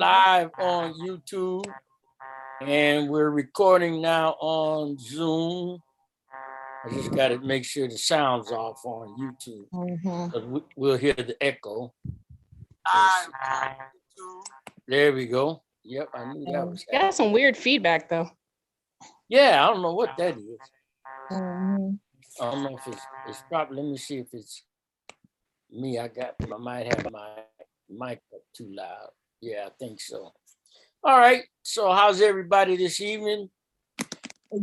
live on YouTube, and we're recording now on Zoom. I just got to make sure the sound's off on YouTube. We'll hear the echo. There we go. Yep, I knew that was. Got some weird feedback though. Yeah, I don't know what that is. I don't know if it's probably. Let me see if it's me. I might have my mic up too loud. Yeah, I think so. All right. So how's everybody this evening?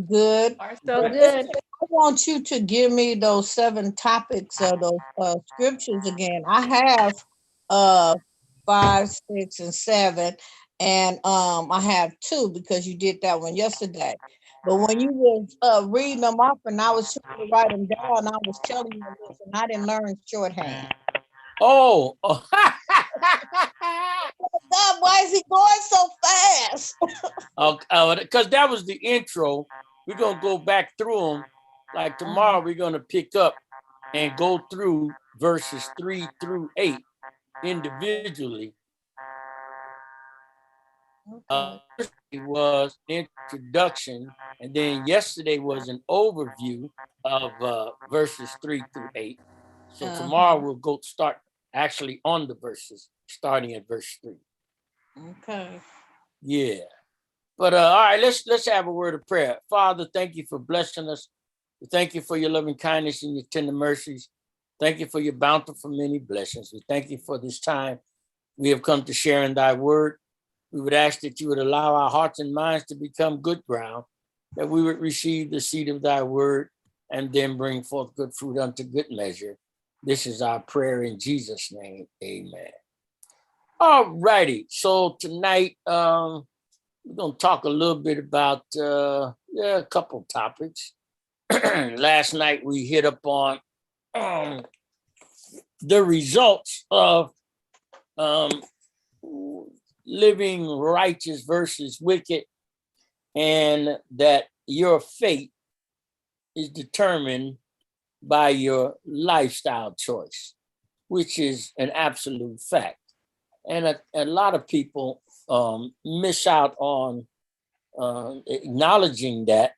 Good. So good. I want you to give me those 7 topics of those scriptures again. I have 5, 6, and 7, and I have 2 because you did that one yesterday. But when you was reading them off and I was trying to write them down, I was telling you this, and I didn't learn shorthand. Oh. God, why is he going so fast? Because that was the intro. We're going to go back through them. Like tomorrow, we're going to pick up and go through verses 3 through 8 individually. It was introduction, and then yesterday was an overview of verses 3 through 8. So tomorrow we'll go start actually on the verses, starting at verse 3. Okay. Yeah. But all right, let's have a word of prayer. Father, thank you for blessing us. We thank you for your loving kindness and your tender mercies. Thank you for your bountiful many blessings. We thank you for this time we have come to share in thy word. We would ask that you would allow our hearts and minds to become good ground, that we would receive the seed of thy word and then bring forth good fruit unto good measure. This is our prayer in Jesus' name. Amen. All righty. So tonight, we're going to talk a little bit about a couple topics. Last night, we hit up on the results of living righteous versus wicked, and that your fate is determined by your lifestyle choice, which is an absolute fact. And a lot of people miss out on acknowledging that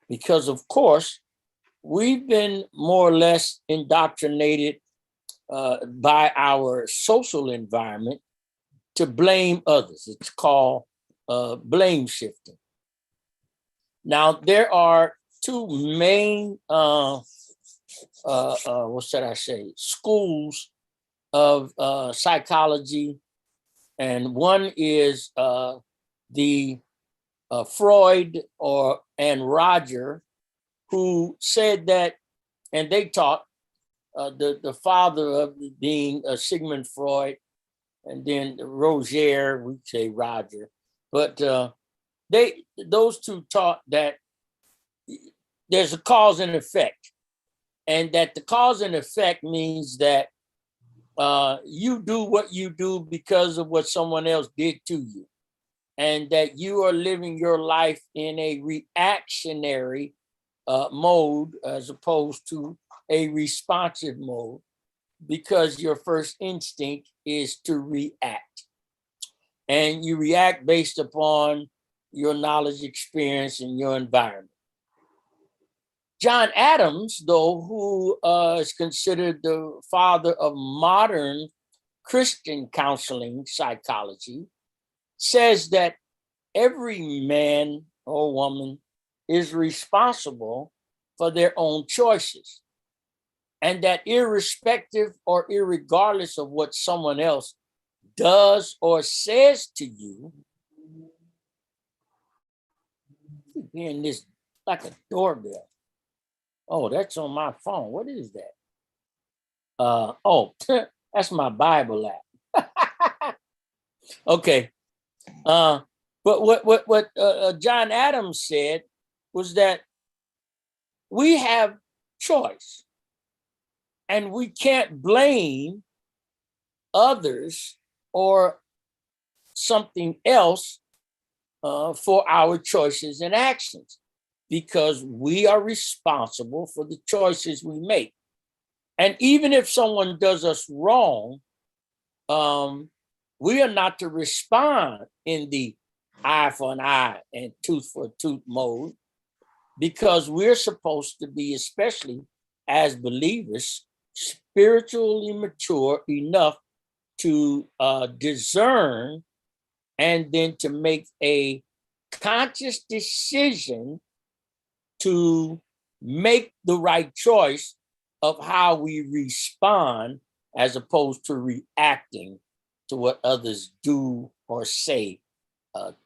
because, of course, we've been more or less indoctrinated by our social environment to blame others. It's called blame shifting. Now, there are 2 main, schools of psychology. And one is the Freud and Roger, who said that, and they taught the father of being Sigmund Freud, and then Roger, we say Roger, but those 2 taught that there's a cause and effect, and that the cause and effect means that you do what you do because of what someone else did to you, and that you are living your life in a reactionary mode as opposed to a responsive mode, because your first instinct is to react. And you react based upon your knowledge, experience, and your environment. John Adams, though, who is considered the father of modern Christian counseling psychology, says that every man or woman is responsible for their own choices, and that irrespective or irregardless of what someone else does or says to you, hearing this like a doorbell. Oh, that's on my phone. What is that? That's my Bible app. Okay. But what John Adams said was that we have choice, and we can't blame others or something else for our choices and actions, because we are responsible for the choices we make. And even if someone does us wrong, we are not to respond in the eye for an eye and tooth for a tooth mode, because we're supposed to be, especially as believers, spiritually mature enough to discern and then to make a conscious decision to make the right choice of how we respond, as opposed to reacting to what others do or say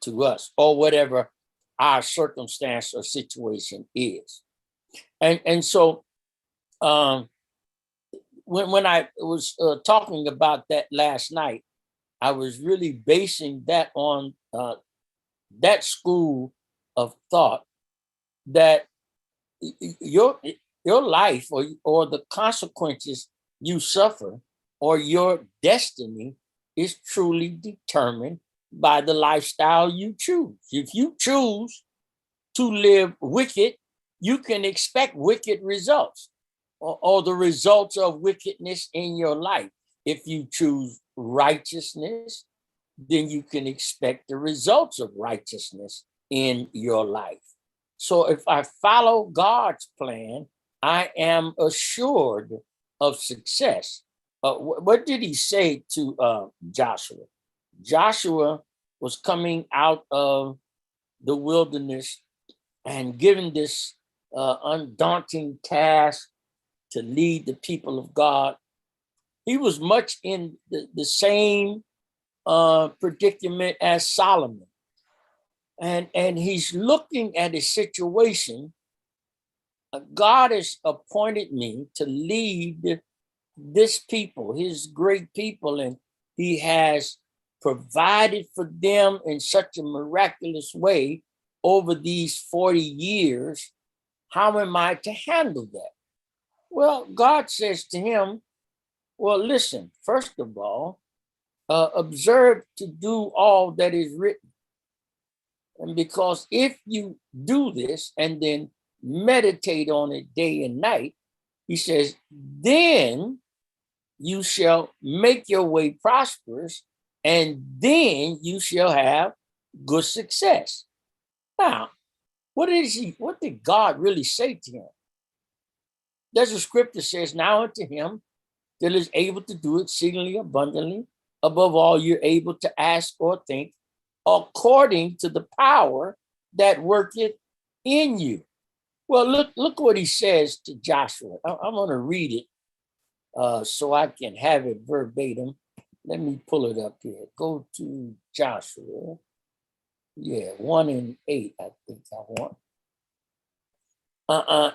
to us, or whatever our circumstance or situation is. And so when I was talking about that last night, I was really basing that on that school of thought, that your life or the consequences you suffer, or your destiny, is truly determined by the lifestyle you choose. If you choose to live wicked, you can expect wicked results, or the results of wickedness in your life. If you choose righteousness, then you can expect the results of righteousness in your life. So if I follow God's plan, I am assured of success. What did he say to Joshua? Joshua was coming out of the wilderness and given this undaunting task to lead the people of God. He was much in the same predicament as Solomon. And he's looking at a situation. God has appointed me to lead this people, his great people, and he has provided for them in such a miraculous way over these 40 years. How am I to handle that? Well, God says to him, well, listen, first of all, observe to do all that is written. And because if you do this and then meditate on it day and night, he says, then you shall make your way prosperous, and then you shall have good success. Now, what did God really say to him? There's a scripture says, now unto him that is able to do exceedingly abundantly above all you're able to ask or think, according to the power that worketh in you. Well, look what he says to Joshua. I'm going to read it so I can have it verbatim. Let me pull it up here. Go to Joshua. Yeah, 1:8, I think I want.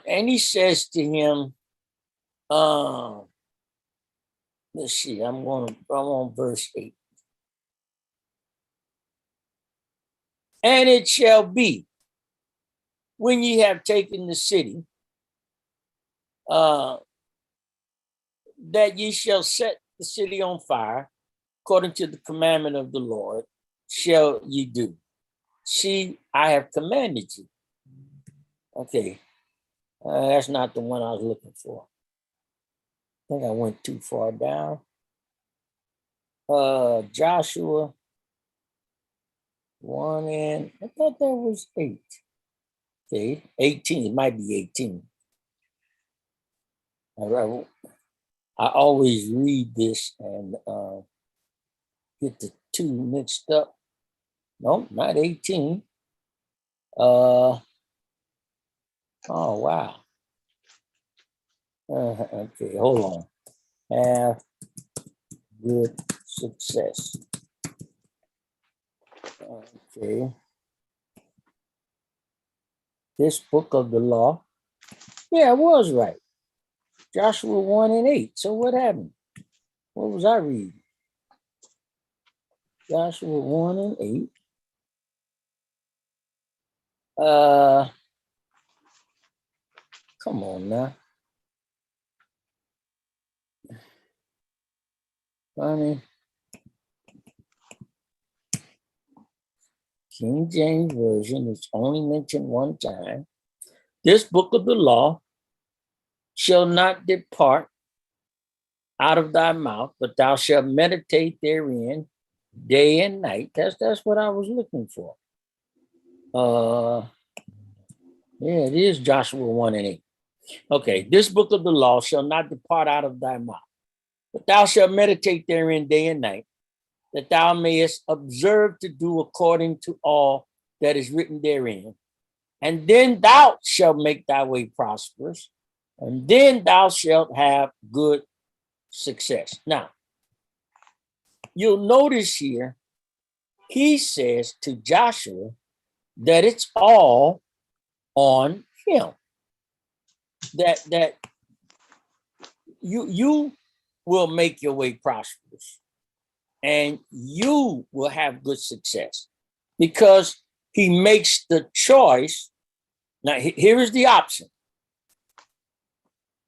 And he says to him, let's see, I'm on verse 8. And it shall be, when ye have taken the city, that ye shall set the city on fire, according to the commandment of the Lord, shall ye do. See, I have commanded you. Okay, that's not the one I was looking for. I think I went too far down. Joshua 1 and I thought that was 8. Okay, 18. It might be 18. I always read this and get the two mixed up. No, not 18. Oh wow. Okay, hold on. Have good success. Okay. This book of the law. Yeah, I was right. Joshua 1 and 8. So what happened? What was I reading? Joshua 1 and 8. Come on now. Funny. King James Version, it's only mentioned one time. This book of the law shall not depart out of thy mouth, but thou shalt meditate therein day and night. That's what I was looking for. Yeah, it is Joshua 1 and 8. Okay, this book of the law shall not depart out of thy mouth, but thou shalt meditate therein day and night, that thou mayest observe to do according to all that is written therein. And then thou shalt make thy way prosperous, and then thou shalt have good success. Now, you'll notice here, he says to Joshua that it's all on him. That you will make your way prosperous, and you will have good success, because he makes the choice. Now, here is the option: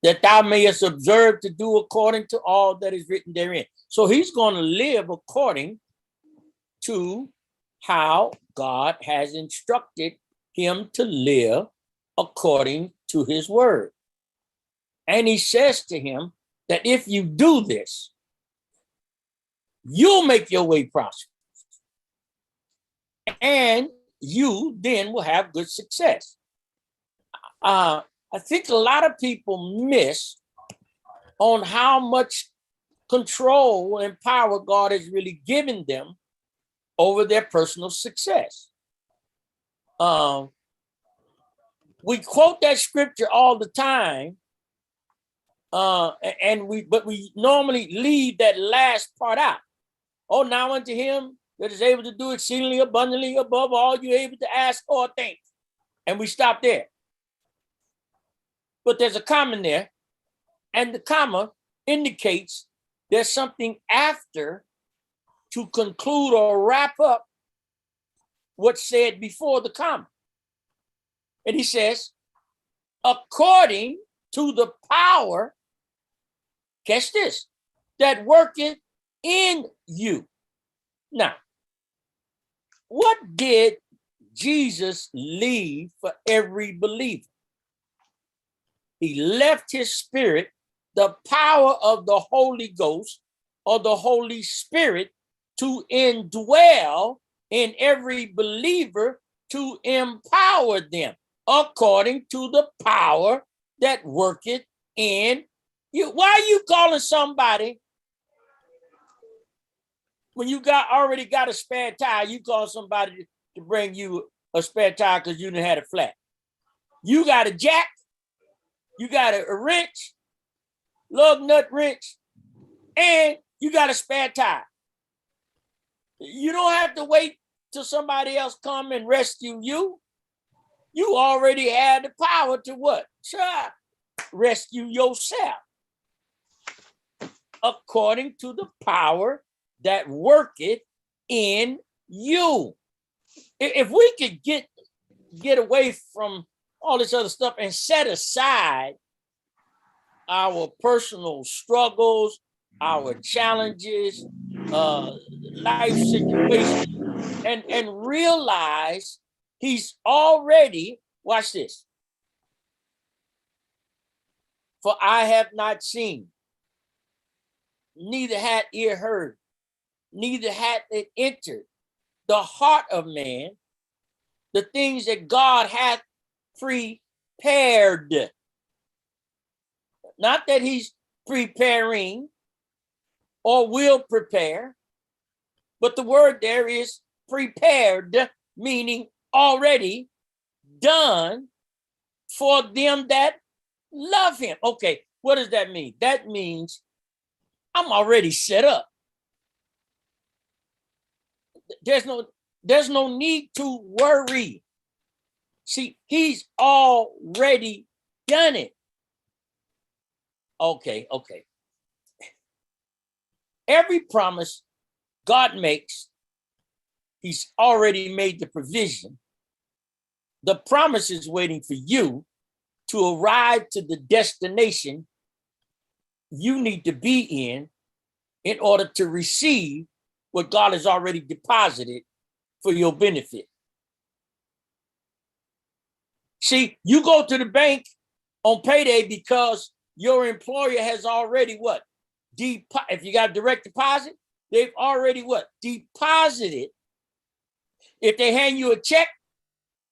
that thou mayest observe to do according to all that is written therein. So he's going to live according to how God has instructed him to live according to his word. And he says to him that if you do this, you'll make your way prosperous, and you then will have good success. I think a lot of people miss on how much control and power God has really given them over their personal success. We quote that scripture all the time, but we normally leave that last part out. Oh, now unto him that is able to do exceedingly abundantly above all you're able to ask or think. And we stop there. But there's a comma in there, and the comma indicates there's something after to conclude or wrap up what's said before the comma. And he says, according to the power, catch this, that worketh in you. Now, what did Jesus leave for every believer? He left his spirit, the power of the Holy Ghost or the Holy Spirit, to indwell in every believer, to empower them according to the power that worketh in you. Why are you calling somebody when you already got a spare tire? You call somebody to bring you a spare tire because you done had a flat. You got a jack, you got a wrench, lug nut wrench, and you got a spare tire. You don't have to wait till somebody else come and rescue you. You already had the power to what? Rescue yourself. According to the power that worketh in you. If we could get away from all this other stuff and set aside our personal struggles, our challenges, life situations, and realize he's already, watch this. For I have not seen, neither had ear heard, neither had it entered the heart of man, the things that God hath prepared. Not that he's preparing or will prepare, but the word there is prepared, meaning already done for them that love him. Okay, what does that mean? That means I'm already set up. There's no need to worry. See, he's already done it. Okay. Every promise God makes, he's already made the provision. The promise is waiting for you to arrive to the destination you need to be in order to receive what God has already deposited for your benefit. See, you go to the bank on payday because your employer has already what? If you got direct deposit, they've already what? Deposited. If they hand you a check,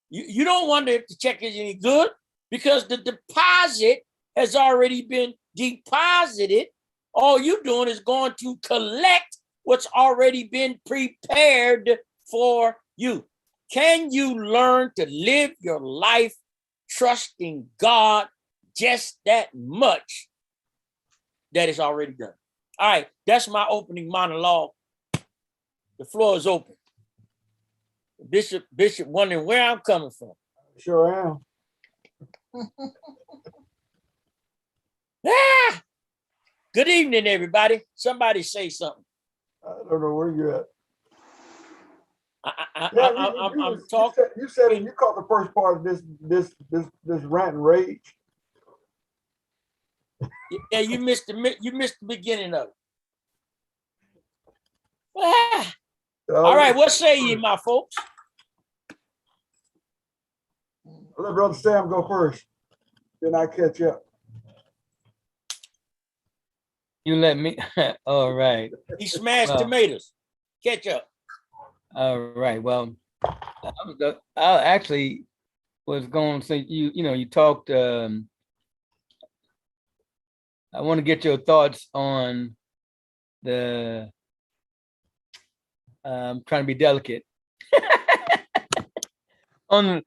you don't wonder if the check is any good because the deposit has already been deposited. All you're doing is going to collect what's already been prepared for you. Can you learn to live your life trusting God just that much that is already done? All right, that's my opening monologue. The floor is open. Bishop wondering where I'm coming from. Sure am. Ah! Good evening, everybody. Somebody say something. I don't know where you're at. I'm talking. You said it. You caught the first part of this rant and rage. Yeah, you missed the beginning of it. Ah! All right, what say ye, my folks? I'll let Brother Sam go first. Then I catch up. You let me. All right. He smashed Well, tomatoes. Catch up. All right. Well, I actually was going to say you talked. I want to get your thoughts on the. I'm trying to be delicate. on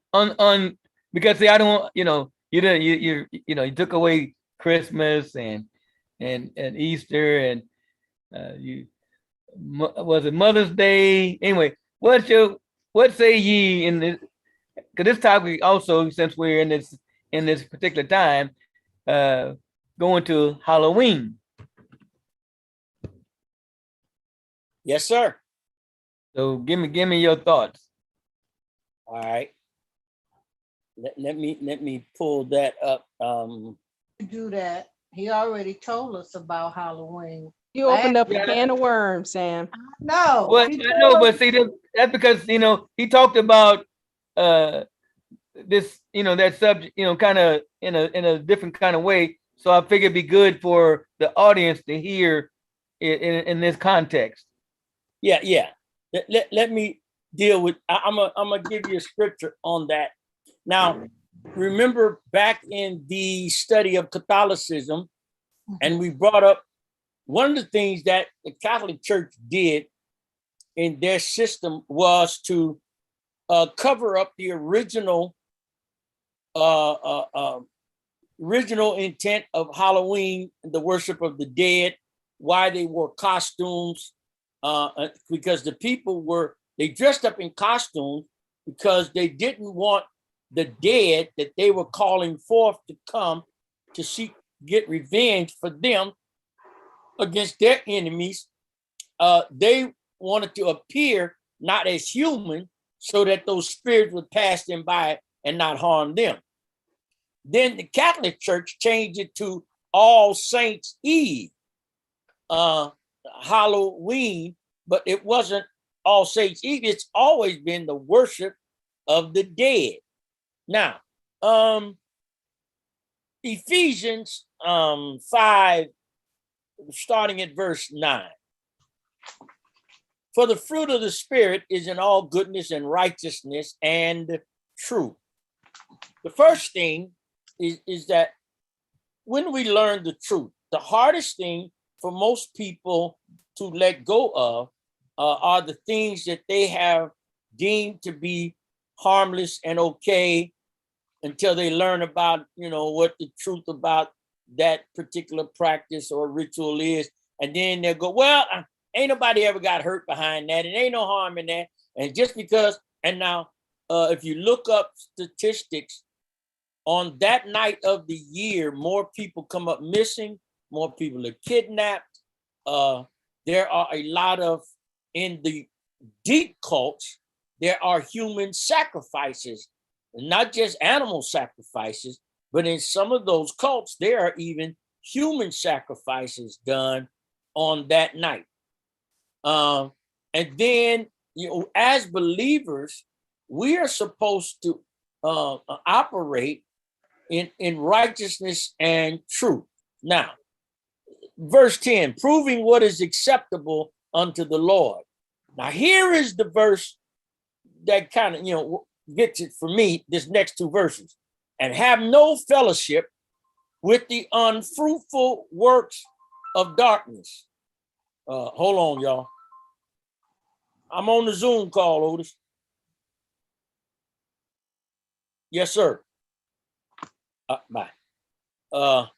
because see, I don't you didn't you took away Christmas and Easter and was it Mother's Day? Anyway, what say ye in this? Because this topic also, since we're in this particular time, going to Halloween. Yes, sir. So give me your thoughts. All right. Let me pull that up. Do that. He already told us about Halloween. You opened up a can of worms, Sam. No. Well, I know, but see, that's because he talked about this, that subject, kind of in a different kind of way. So I figured it'd be good for the audience to hear in this context. Yeah. Let me deal with. I'm gonna give you a scripture on that. Now, remember back in the study of Catholicism, and we brought up one of the things that the Catholic Church did in their system was to cover up the original intent of Halloween, the worship of the dead, why they wore costumes, because the people they dressed up in costumes because they didn't want the dead that they were calling forth to come to get revenge for them against their enemies. They wanted to appear not as human so that those spirits would pass them by and not harm them. Then the Catholic Church changed it to All Saints Eve, Halloween, but it wasn't All Saints Eve. It's always been the worship of the dead. Now, Ephesians 5, starting at verse 9. For the fruit of the Spirit is in all goodness and righteousness and truth. The first thing is that when we learn the truth, the hardest thing for most people to let go of are the things that they have deemed to be harmless and okay until they learn about, what the truth about that particular practice or ritual is. And then they'll go, well, ain't nobody ever got hurt behind that. And ain't no harm in that. And just because, and now, if you look up statistics, on that night of the year, more people come up missing, more people are kidnapped. There are a lot of, in the deep cults, there are human sacrifices, not just animal sacrifices, but in some of those cults, there are even human sacrifices done on that night. And then, as believers, we are supposed to operate in righteousness and truth. Now, verse 10, proving what is acceptable unto the Lord. Now, here is the verse that kind of, gets it for me, this next two verses. And have no fellowship with the unfruitful works of darkness. Hold on, y'all. I'm on the Zoom call, Otis. Yes, sir. Bye. And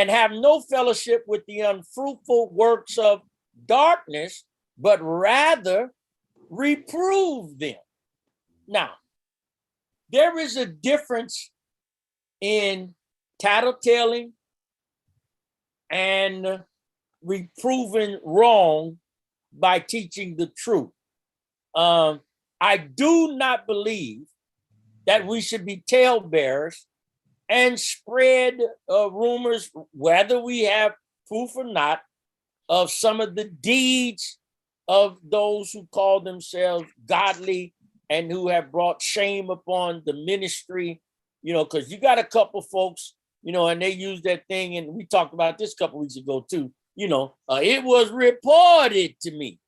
have no fellowship with the unfruitful works of darkness, but rather reprove them. Now, there is a difference in tattletelling and reproving wrong by teaching the truth. I do not believe that we should be talebearers and spread rumors, whether we have proof or not, of some of the deeds of those who call themselves godly and who have brought shame upon the ministry, because you got a couple folks, and they use that thing, and we talked about this a couple weeks ago too, it was reported to me,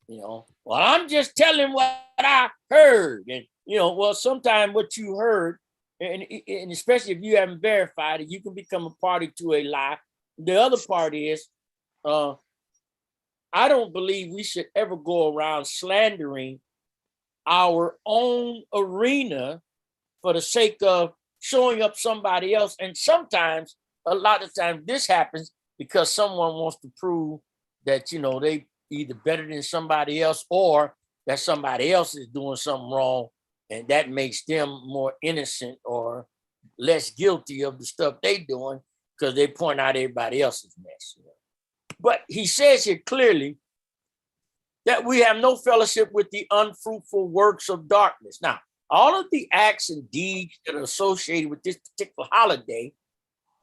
well, I'm just telling what I heard. And, well, sometimes what you heard, and especially if you haven't verified it, you can become a party to a lie. The other part is, I don't believe we should ever go around slandering our own arena for the sake of showing up somebody else. And sometimes, a lot of times, this happens because someone wants to prove that, they either better than somebody else or that somebody else is doing something wrong. And that makes them more innocent or less guilty of the stuff they're doing because they point out everybody else's mess. But he says here clearly that we have no fellowship with the unfruitful works of darkness. Now, all of the acts and deeds that are associated with this particular holiday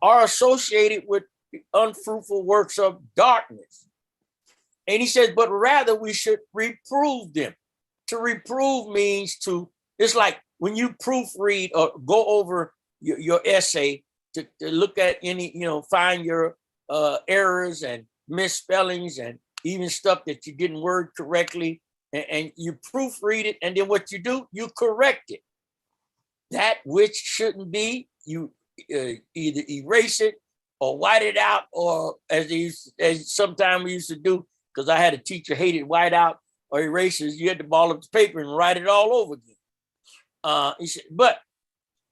are associated with the unfruitful works of darkness. And he says, but rather we should reprove them. To reprove means it's like when you proofread or go over your essay to look at any, find your errors and misspellings and even stuff that you didn't word correctly, and you proofread it, and then what you do, you correct it. That which shouldn't be, you either erase it or white it out, or as sometimes we used to do, because I had a teacher hated white out or erasers, you had to ball up the paper and write it all over again.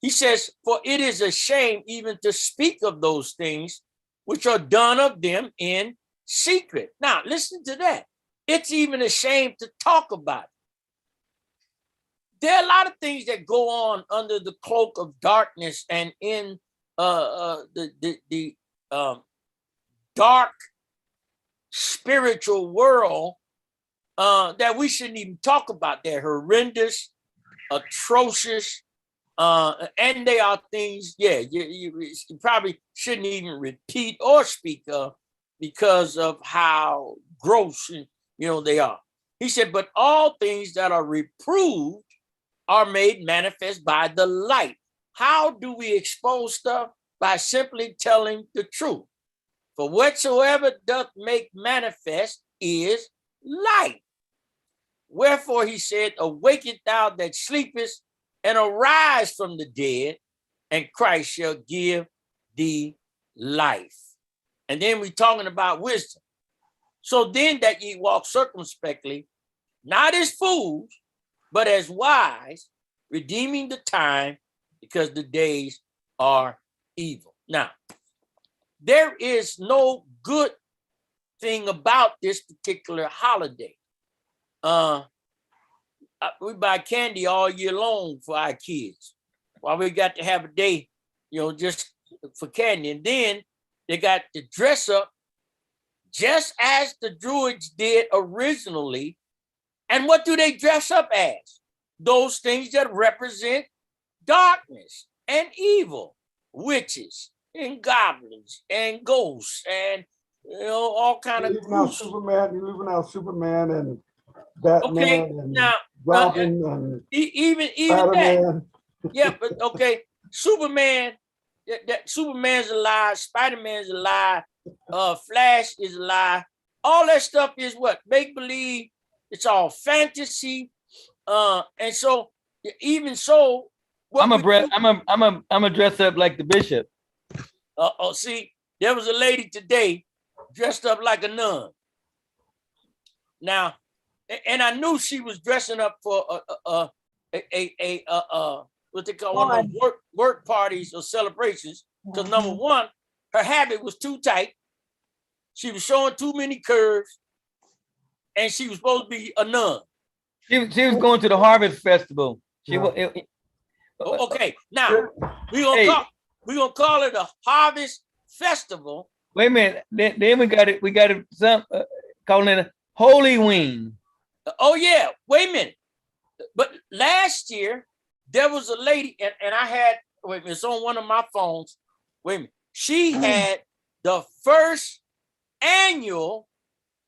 He says, for it is a shame even to speak of those things which are done of them in secret. Now, listen to that. It's even a shame to talk about it. There are a lot of things that go on under the cloak of darkness and in the dark spiritual world that we shouldn't even talk about. They're horrendous, atrocious, and they are things, you probably shouldn't even repeat or speak of because of how gross, they are. He said, but all things that are reproved are made manifest by the light. How do we expose stuff? By simply telling the truth. For whatsoever doth make manifest is light. Wherefore he said, awaken thou that sleepest, and arise from the dead, and Christ shall give thee life. And then we're talking about wisdom. So then that ye walk circumspectly, not as fools, but as wise, redeeming the time, because the days are evil. Now, there is no good thing about this particular holiday. We buy candy all year long for our kids. Why we got to have a day, just for candy. And then they got to dress up just as the Druids did originally. And what do they dress up as? Those things that represent darkness and evil, witches and goblins and ghosts and all kind of. You're leaving out Superman and Batman and now, Robin and even Spider-Man. that. Yeah, but okay, Superman that Superman's a lie, Spider-Man's a lie, Flash is a lie. All that stuff is what? Make believe. It's all fantasy. And so even so, I'm a dress up like the bishop. See, there was a lady today dressed up like a nun. Now, and I knew she was dressing up for what they call one of those work parties or celebrations. Because number one, her habit was too tight. She was showing too many curves, and she was supposed to be a nun. She was going to the Harvest Festival. Okay, now we're gonna call it a Harvest Festival. Wait a minute. Then we got it. We got it. Calling it a Holy Wing. Oh yeah. Wait a minute. But last year there was a lady, and I had. Wait a minute. It's on one of my phones. Wait a minute. She had the first annual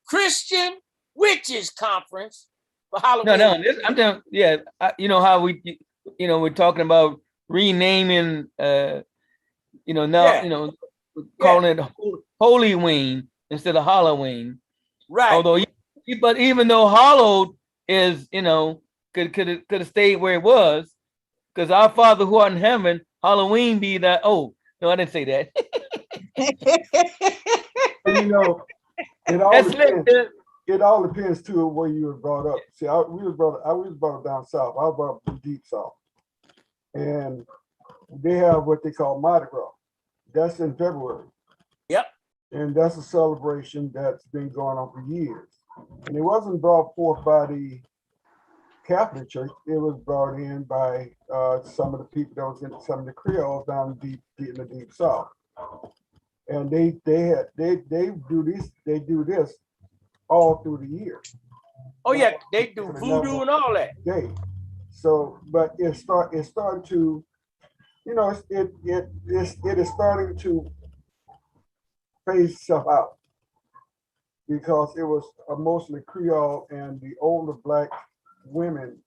Christian Witches Conference for Halloween. No. I'm telling. Yeah. You know how we're talking about renaming. Calling it Holy Wing instead of Halloween. Right. Although, but even though hallowed is, could have stayed where it was, because our Father who art in heaven, Halloween be that. Oh no, I didn't say that. It all depends too where you were brought up. See, I was brought up down south. I was brought up in deep south, and they have what they call Mardi Gras. That's in February. Yep. And that's a celebration that's been going on for years. And it wasn't brought forth by the Catholic Church. It was brought in by some of the people that was in some of the Creoles down in the deep south. And they do this all through the year. Oh yeah, they do voodoo and all that. But it's starting to, it is starting to phase itself out, because it was mostly Creole and the older Black women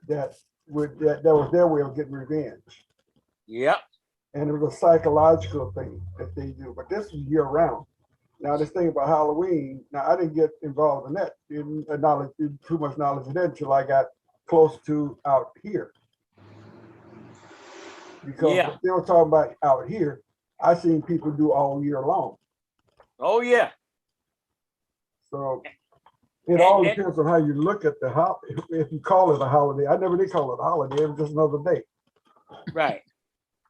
that was their way of getting revenge. Yep. And it was a psychological thing that they do. But this is year round. Now, this thing about Halloween, now I didn't get involved in that, too much knowledge of that until I got close to out here. Because what they were talking about out here, I seen people do all year long. Oh yeah. So it all depends on how you look at the holiday. If you call it a holiday, I never did call it a holiday. It was just another day. Right.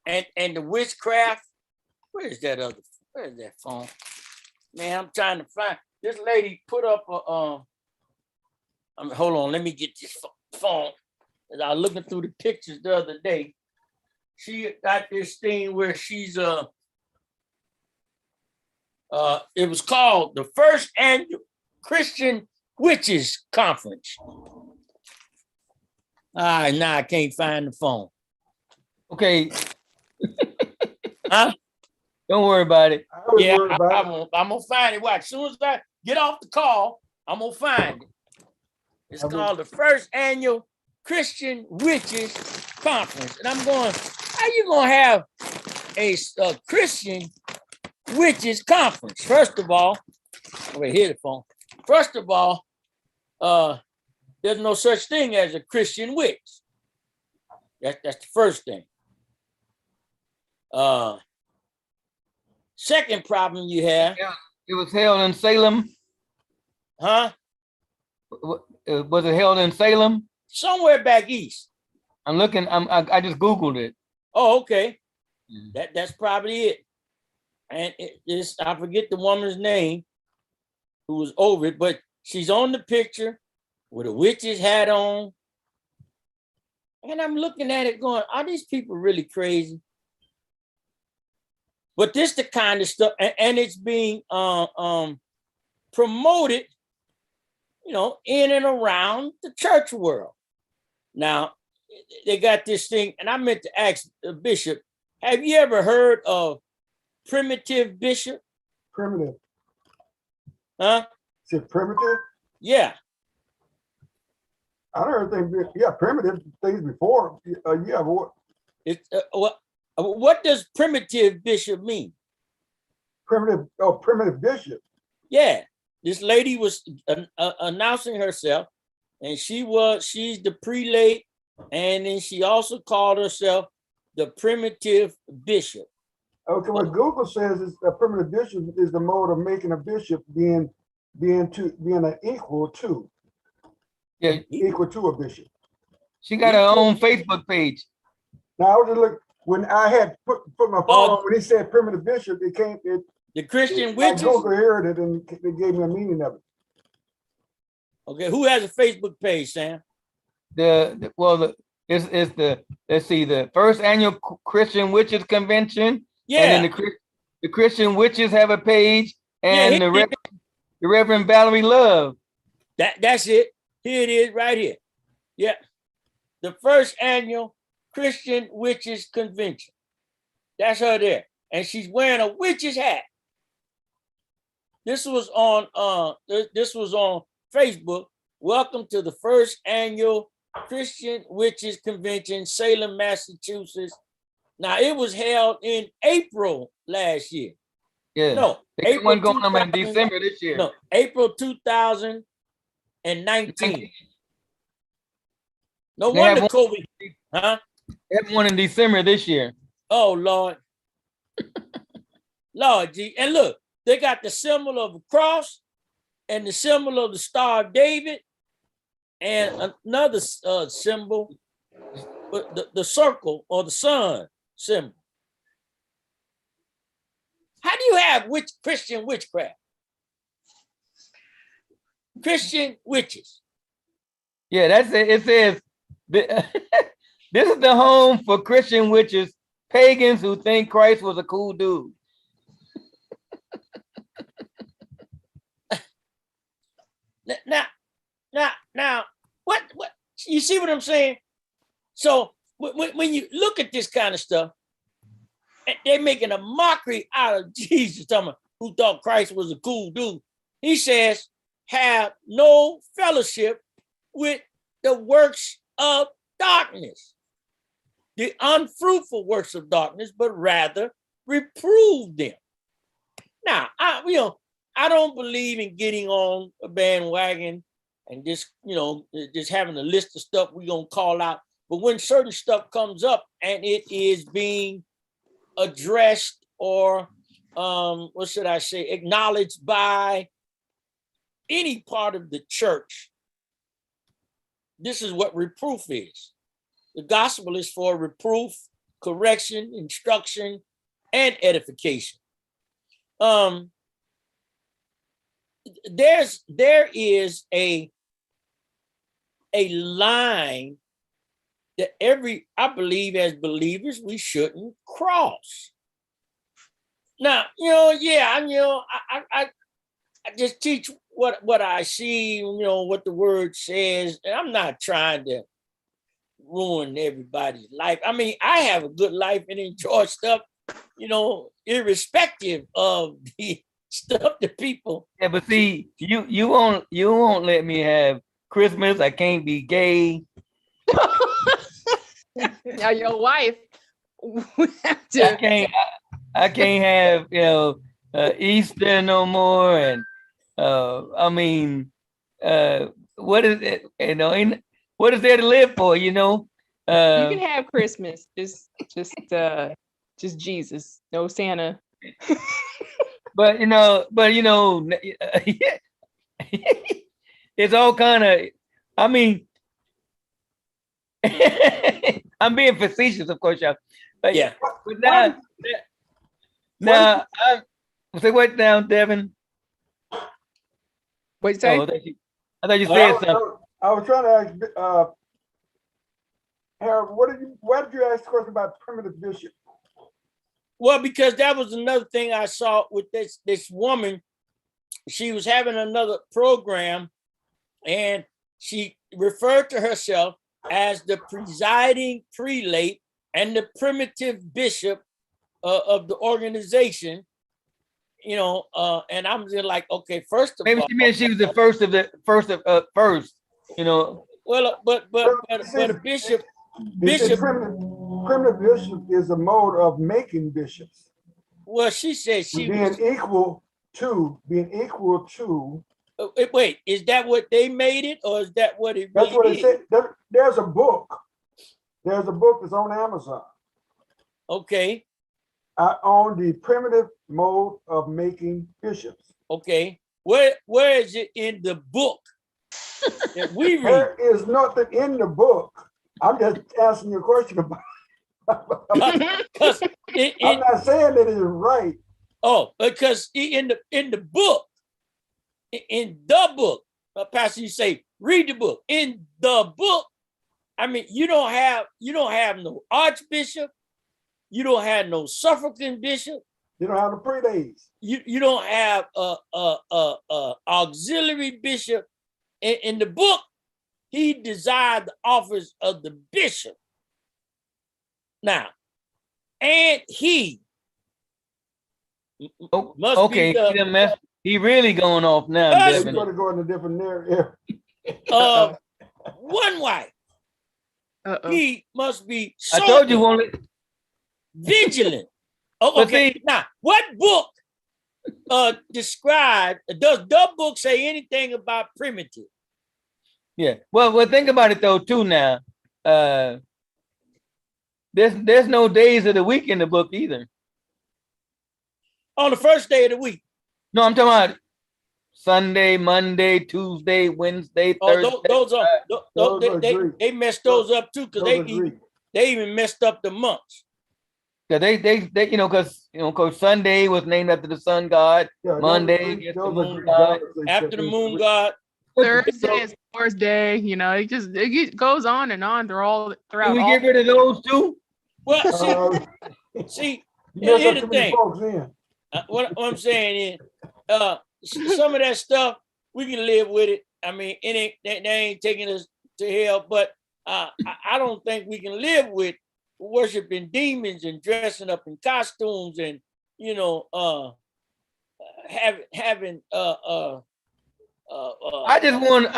And the witchcraft. Where's that phone? Man, I'm trying to find. This lady put up a hold on, let me get this phone. As I was looking through the pictures the other day, she got this thing where she's it was called the first annual Christian Witches Conference. Now I can't find the phone. Okay. Huh? Don't worry about it. I'm gonna find it. Watch. As soon as I get off the call, I'm gonna find it. It's called the first annual Christian Witches Conference. And I'm going, how you gonna have a Christian Witches Conference? First of all, wait, here's the phone. First of all, there's no such thing as a Christian witch. That's the first thing. Second problem you have. Yeah, it was held in Salem. Huh? Was it held in Salem? Somewhere back east. I'm looking. I just Googled it. Oh, okay. That's probably it. And I forget the woman's name who was over it, but she's on the picture with a witch's hat on. And I'm looking at it going, are these people really crazy? But this the kind of stuff, and it's being promoted, in and around the church world. Now, they got this thing, and I meant to ask the bishop, have you ever heard of primitive bishop? Primitive. Huh? Is it primitive? Yeah. I don't think, primitive things before. Yeah, what? It's What does primitive bishop mean? Primitive bishop. Yeah, this lady was announcing herself, and she's the prelate, and then she also called herself the primitive bishop. Okay, what Google says is a primitive bishop is the mode of making a bishop being an equal to a bishop. She got her own Facebook page. Now I was just look when I had put my phone on, when he said primitive bishop, The Christian I witches. Google heard it and they gave me a meaning of it. Okay, who has a Facebook page, Sam? Let's see, the first annual Christian Witches Convention. Yeah. And then the Christian Witches have a page, and Yeah, the Reverend Valerie Love. That's it. Here it is right here. Yeah. The first annual Christian Witches Convention. That's her there. And she's wearing a witch's hat. This was on Facebook. Welcome to the first annual Christian Witches Convention, Salem, Massachusetts. Now it was held in April last year. Yeah. No, April going on in December this year. No, April 2019. No wonder COVID, huh? They have one in December this year. Oh Lord. Lord G. And look, they got the symbol of a cross and the symbol of the Star of David and another symbol, the circle or the sun symbol. How do you have Christian witchcraft? Christian witches. Yeah, that's it. It says, this is the home for Christian witches, pagans who think Christ was a cool dude. Now, what you see what I'm saying? So when you look at this kind of stuff, they're making a mockery out of Jesus, who thought Christ was a cool dude. He says, have no fellowship with the works of darkness, the unfruitful works of darkness, but rather reprove them. Now, I don't believe in getting on a bandwagon and just having a list of stuff we're gonna call out. But when certain stuff comes up and it is being addressed or acknowledged by any part of the church, this is what reproof is. The gospel is for reproof, correction, instruction, and edification. There is a line that I believe as believers we shouldn't cross. Now, I just teach what I see, what the word says, and I'm not trying to ruin everybody's life. I mean, I have a good life and enjoy stuff, irrespective of the stuff that people. Yeah, but see, you won't let me have Christmas. I can't be gay. Now your wife have to. I can't have Easter no more, and what is it? What is there to live for? You can have Christmas, just Jesus, no Santa. But it's all kind of. I mean, I'm being facetious, of course, y'all. But yeah. But now, say what now, Devin? What'd you say? Oh, I thought you said something. I was trying to ask Harold, why did you ask the question about primitive bishop? Well, because that was another thing I saw with this woman. She was having another program and she referred to herself as the presiding prelate and the primitive bishop of the organization, and I'm just like, okay, first of all, maybe she meant she was the first. Well, but a bishop. primitive bishop is a mode of making bishops. Well, she said she was. Being equal to. Wait, is that what they made it, or is that what it really That's what it is? said. There's a book. There's a book that's on Amazon. Okay, On the primitive mode of making bishops. okay. Where is it in the book that we read? There is nothing in the book. I'm just asking you a question about. Because I'm not saying that it's right. because in the book, in the book, Pastor, you say read the book. In the book, I mean, you don't have no archbishop, you don't have no suffragan bishop, You don't have the pre-days. you don't have auxiliary bishop. In the book, he desired the office of the bishop. Now, and he must Okay, be he really going off now. Yes. He's Devin. going to go in a different area. one wife. He must be I told you sober, only. vigilant. Oh, But okay. see- Now, what book does the book say anything about primitive? Yeah. Well, think about it though too. Now, there's no days of the week in the book either. On the first day of the week. No, I'm talking about Sunday, Monday, Tuesday, Wednesday, Thursday. They messed those up too, because they even messed up the months. Cause they because Sunday was named after the sun god. Monday gets the moon god. After the moon god. Thursday is Lord's Day. You know, it goes on and on throughout. Can we get rid of those too? Well, see, here's the thing. What I'm saying is, some of that stuff we can live with it. I mean, they ain't taking us to hell, but I don't think we can live with worshiping demons and dressing up in costumes and having I just want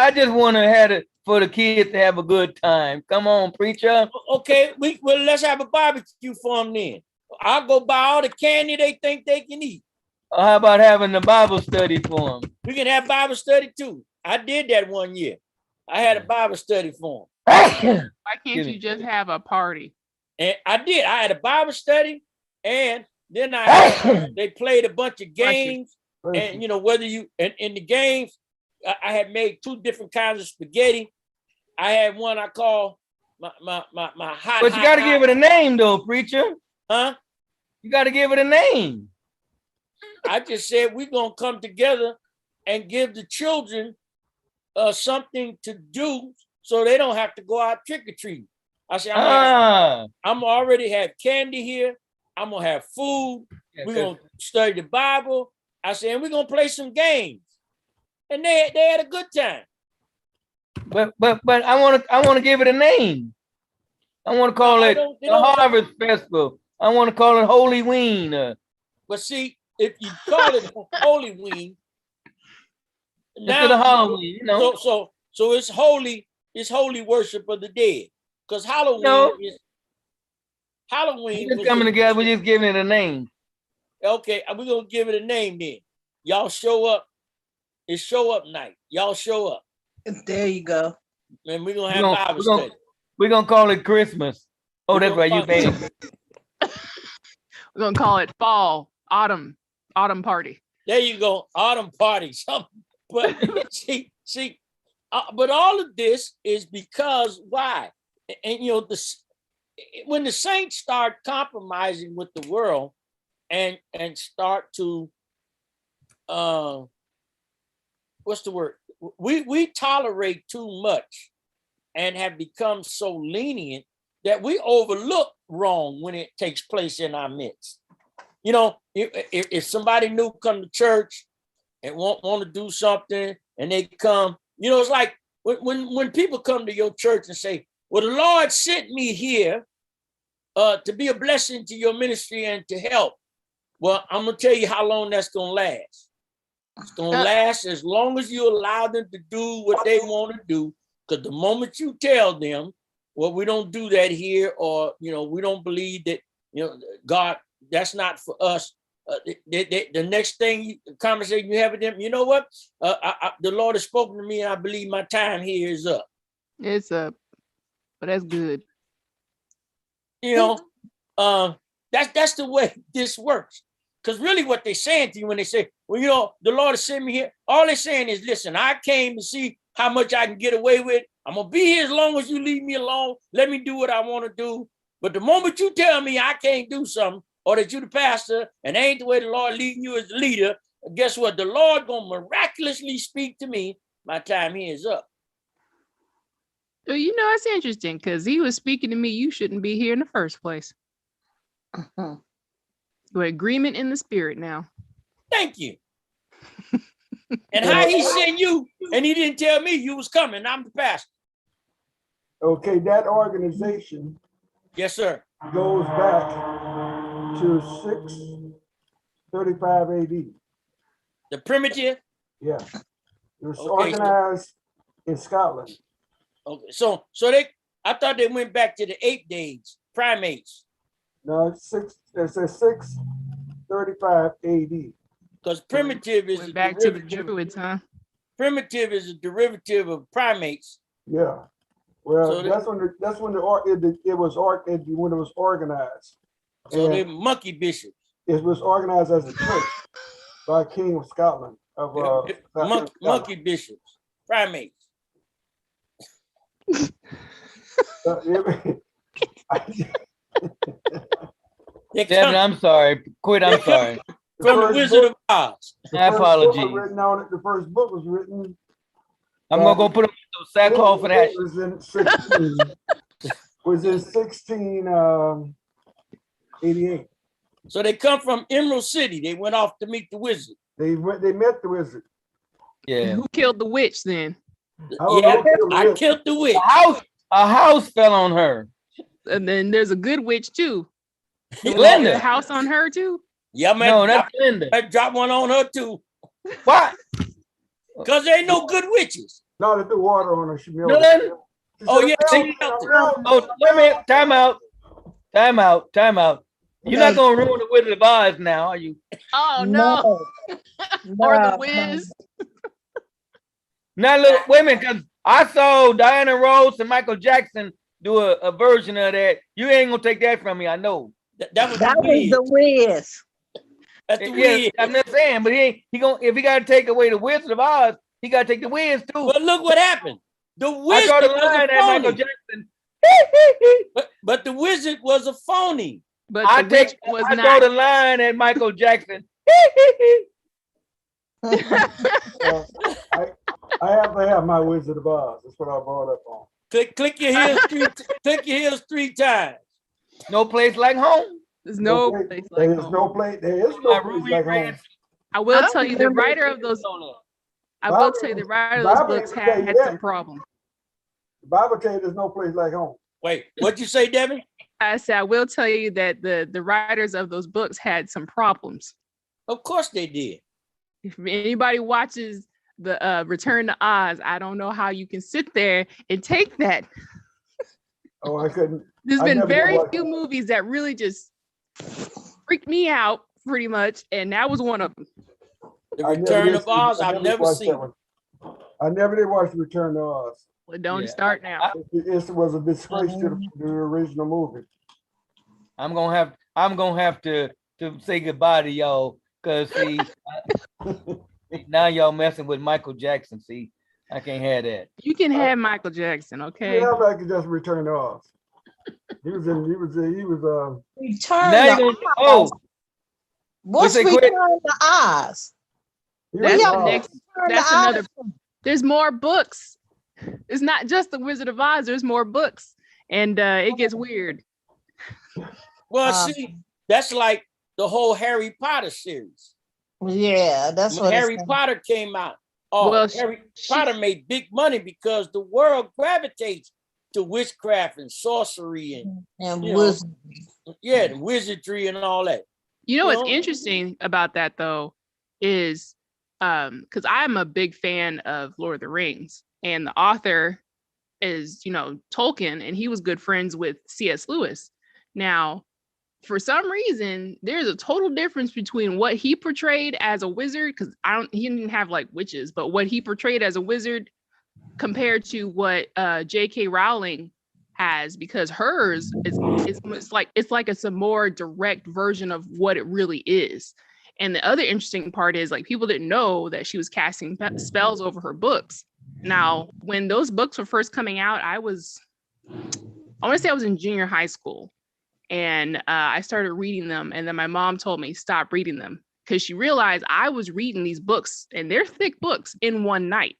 to have it for the kids to have a good time. Come on, preacher. Okay, let's have a barbecue for them then. I'll go buy all the candy they think they can eat. How about having a Bible study for them? We can have Bible study too. I did that one year. I had a Bible study for them. Why can't you just have a party? And I did. I had a Bible study, and then they played a bunch of games. And whether you in the games, I had made 2 different kinds of spaghetti. I had one I call my hot. But you got to give it a name, though, preacher. Huh? You got to give it a name. I just said we're gonna come together and give the children something to do, so they don't have to go out trick or treating. I said, I'm already have candy here. I'm gonna have food. We're gonna study the Bible. I said, and we're gonna play some games. And they had a good time. But I want to give it a name. I want to call it the Harvest Festival. I want to call it Holy Ween. But see, if you call it Holy Ween, instead of Halloween, so it's holy worship of the dead. Because Halloween is Halloween. We're just coming together. We're just giving it a name. Okay, we're gonna give it a name then. Y'all show up. It's show up night. Y'all show up. There you go. And we're gonna have Bible study. We're gonna call it Christmas. Oh, that's right. You made it. We're gonna call it fall, autumn party. There you go, autumn party. But see, but all of this is because why? And when the saints start compromising with the world and start to what's the word? We tolerate too much and have become so lenient that we overlook wrong when it takes place in our midst. If somebody new come to church and want to do something and they come, it's like when people come to your church and say, well, the Lord sent me here to be a blessing to your ministry and to help. Well, I'm going to tell you how long that's going to last. It's going to last as long as you allow them to do what they want to do. Because the moment you tell them well, we don't do that here, or we don't believe that God, that's not for us. The next conversation you have with them, you know what? The Lord has spoken to me, and I believe my time here is up. It's up, but that's good. That's the way this works. Because really what they're saying to you when they say, well, the Lord has sent me here, all they're saying is, listen, I came to see how much I can get away with. I'm going to be here as long as you leave me alone. Let me do what I want to do. But the moment you tell me I can't do something, or that you're the pastor, and ain't the way the Lord leading you as the leader, guess what? The Lord going to miraculously speak to me. My time here is up. Well, it's interesting because he was speaking to me. You shouldn't be here in the first place. We're agreement in the spirit now. Thank you. And how he sent you, and he didn't tell me you was coming. I'm the pastor. Okay, that organization Yes, sir. goes back to 635 AD. The primitive. Yeah, it was Okay, organized in Scotland. Okay, so I thought they went back to the ape days, primates. No, it says 635 AD. Because primitive is Went back to the Druids, huh? Primitive is a derivative of primates. Yeah. Well, So that's when it was organized. So And they're monkey bishops. it was organized as a church by King of Scotland Monkey bishops, primates. Devin, I'm sorry. Quit, I'm sorry. From the Wizard of Oz. My apologies. The first book was written. I'm gonna go put them in sackcloth and ashes. Was in 1688. So they come from Emerald City. They went off to meet the wizard. They met the wizard. Yeah. Who killed the witch then? I killed the witch. A house fell on her. And then there's a good witch too. Linda. A house on her too. Yeah, man. No, that's Linda. I dropped one on her too. What? Because there ain't no good witches. No, they threw water on her. She No, Linda. Oh, yeah. Oh, wait a minute. Time out. You're not gonna ruin the Wizard of Oz now, are you? Oh no. Or the Wiz. Now look, wait a minute, because I saw Diana Ross and Michael Jackson do a version of that. You ain't gonna take that from me, I know. That was the Wiz. That's the Yes, Wiz. I'm not saying, but he gonna if he gotta take away the Wizard of Oz, he gotta take the Wiz too. But look what happened. The I wizard draw the was line a at Michael phony. Jackson. But the wizard was a phony. But I the witch draw was the not. line at Michael Jackson. I have to have my Wizard of Oz. That's what I brought up on. Click your heels click your heels 3 times. No place like home. There's no Okay, place like there is home. no place. There is My no place ruby like red. home. I will tell you the writer of those. I will tell you the writer of those Bible books ain't say had that. some problems. The Bible tells you there's no place like home. Wait, what'd you say, Devin? I said I will tell you that the writers of those books had some problems. Of course they did. If anybody watches the Return to Oz, I don't know how you can sit there and take that. Oh, I couldn't. There's I been never did very watch few it. movies that really just freaked me out pretty much, and that was one of them. The I never Return did of see- Oz, I I've never watched that seen. one. I never did watch Return to Oz. Well, don't Yeah. start now. It was a disgrace to the original movie. I'm gonna have to say goodbye to y'all because see now y'all messing with Michael Jackson. See, I can't have that. You can have Michael Jackson, okay? Yeah, I could just Return to Oz. He was Return Now you're to gonna Oz. What's say quit. Return to Oz? he That's was the Oz. next. Return to That's Oz. another. There's more books. It's not just the Wizard of Oz. There's more books, and it gets weird. Well, Uh, see, that's like the whole Harry Potter series. Yeah, that's When what Harry it's Potter came out, Well, Harry Potter made big money because the world gravitates to witchcraft and sorcery and and you was the wizardry and all that. You know what's Well- interesting about that though is because I'm a big fan of Lord of the Rings, and the author is, Tolkien, and he was good friends with C.S. Lewis. Now, for some reason, there's a total difference between what he portrayed as a wizard, because he didn't have like witches, but what he portrayed as a wizard compared to what J.K. Rowling has, because hers it's like it's a more direct version of what it really is. And the other interesting part is, like, people didn't know that she was casting spells over her books. Now, when those books were first coming out, I want to say I was in junior high school, and I started reading them. And then my mom told me stop reading them, because she realized I was reading these books, and they're thick books, in one night.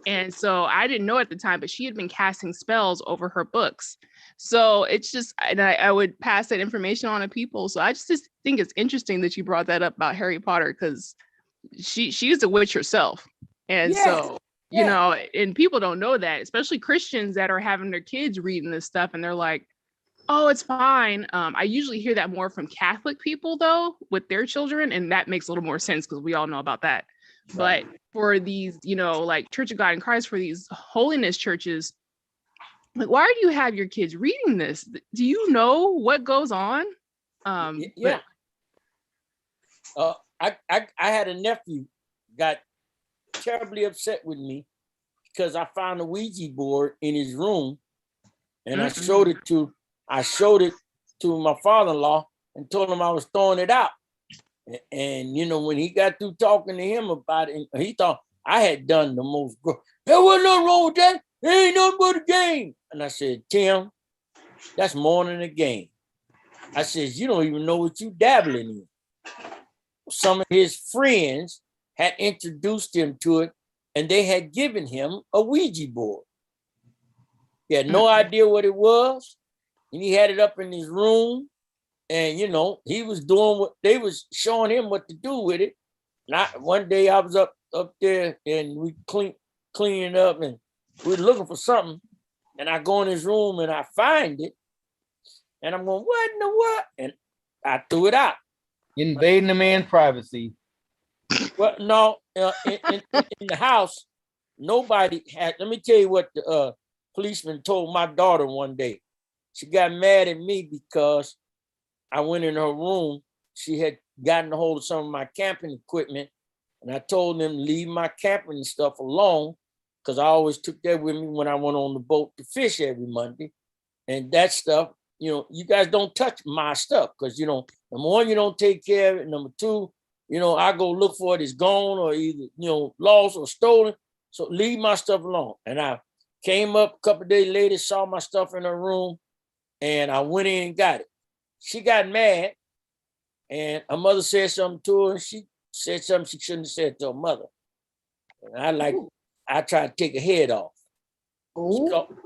And so I didn't know at the time, but she had been casting spells over her books. So it's just, and I would pass that information on to people. So I just think it's interesting that you brought that up about Harry Potter, because she's a witch herself. And so, and people don't know that, especially Christians that are having their kids reading this stuff, and they're like, oh, it's fine. I usually hear that more from Catholic people, though, with their children. And that makes a little more sense, because we all know about that. But for these, like Church of God in Christ, for these holiness churches, like, why do you have your kids reading this? Do you know what goes on? I had a nephew got terribly upset with me because I found a Ouija board in his room, and I showed it to my father-in-law and told him I was throwing it out. And when he got through talking to him about it, he thought I had done the most. There wasn't nothing wrong with that. There ain't nothing but a game. And I said, Tim, that's more than a game. I said, you don't even know what you dabbling in. Some of his friends had introduced him to it, and they had given him a Ouija board. He had no idea what it was, and he had it up in his room. And, he was doing what they was showing him what to do with it. And one day I was up there, and we cleaning up, and we were looking for something. And I go in his room and I find it. And I'm going, what in the what? And I threw it out. Invading the man's privacy. Well, no, in the house, nobody had. Let me tell you what the policeman told my daughter one day. She got mad at me because I went in her room. She had gotten a hold of some of my camping equipment, and I told them to leave my camping stuff alone, because I always took that with me when I went on the boat to fish every Monday. And that stuff, you guys don't touch my stuff, because, number one, you don't take care of it. Number two, I go look for it, it's gone or either, lost or stolen. So leave my stuff alone. And I came up a couple of days later, saw my stuff in her room, and I went in and got it. She got mad, and her mother said something to her, and she said something she shouldn't have said to her mother. And I tried to take her head off.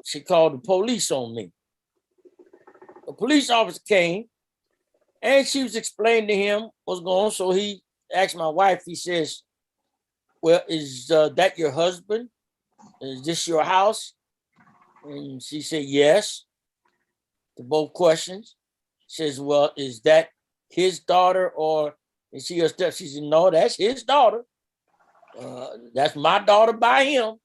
She called the police on me. The police officer came, and she was explaining to him what's going on. So he asked my wife, he says, well, is that your husband? Is this your house? And she said, yes, to both questions. Says, well, is that his daughter or is she a step? She said, no, that's his daughter. That's my daughter by him.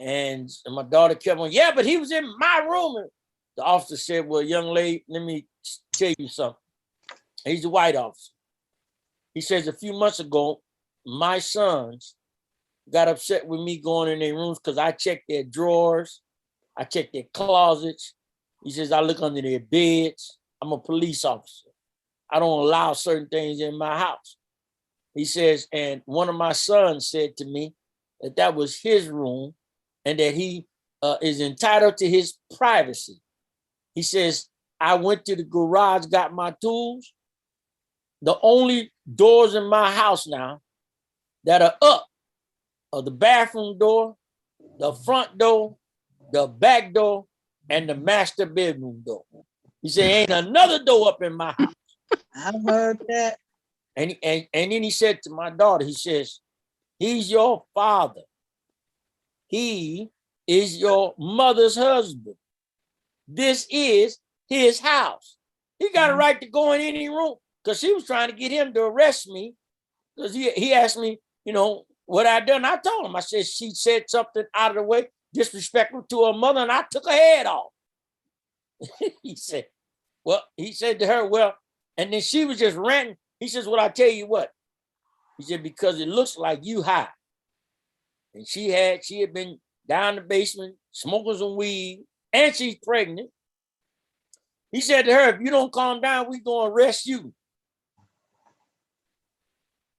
And my daughter kept on, yeah, but he was in my room. And the officer said, well, young lady, let me tell you something. He's a white officer. He says, a few months ago, my sons got upset with me going in their rooms because I checked their drawers. I checked their closets. He says, I look under their beds. I'm a police officer. I don't allow certain things in my house. He says, and one of my sons said to me that was his room and that he is entitled to his privacy. He says, I went to the garage, got my tools. The only doors in my house now that are up are the bathroom door, the front door, the back door, and the master bedroom door. He said, ain't another door up in my house. I heard that. And then he said to my daughter, he says, he's your father. He is your mother's husband. This is his house. He got a right to go in any room, because she was trying to get him to arrest me, because he asked me, what I done. I told him, I said, she said something out of the way. disrespectful to her mother, and I took her head off. He said to her, well, and then she was just ranting. He says, well, I tell you what. He said, because it looks like you high. And she had been down the basement smoking some weed, and she's pregnant. He said to her, if you don't calm down, we're going to arrest you.